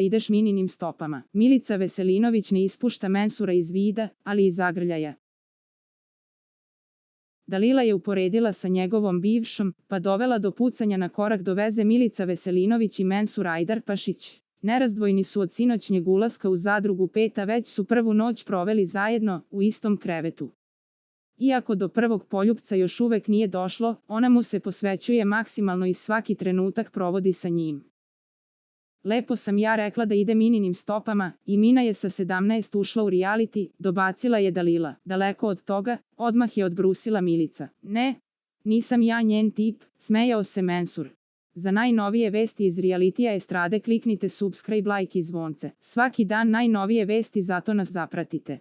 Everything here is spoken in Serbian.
ideš Mininim stopama. Milica Veselinović ne ispušta Mensura iz vida, ali i zagrljaja. Dalila je uporedila sa njegovom bivšom, pa dovela do pucanja na korak do veze Milica Veselinović i Mensur Ajdarpašić. Nerazdvojni su od sinoćnjeg ulaska u Zadrugu 5, a već su prvu noć proveli zajedno, u istom krevetu. Iako do prvog poljupca još uvek nije došlo, ona mu se posvećuje maksimalno i svaki trenutak provodi sa njim. Lepo sam ja rekla da ide Mininim stopama, i Mina je sa 17 ušla u reality, dobacila je Dalila. Daleko od toga, odmah je odbrusila Milica. Ne, nisam ja njen tip, smejao se Mensur. Za najnovije vesti iz realitija estrade kliknite subscribe, like i zvonce. Svaki dan najnovije vesti, zato nas zapratite.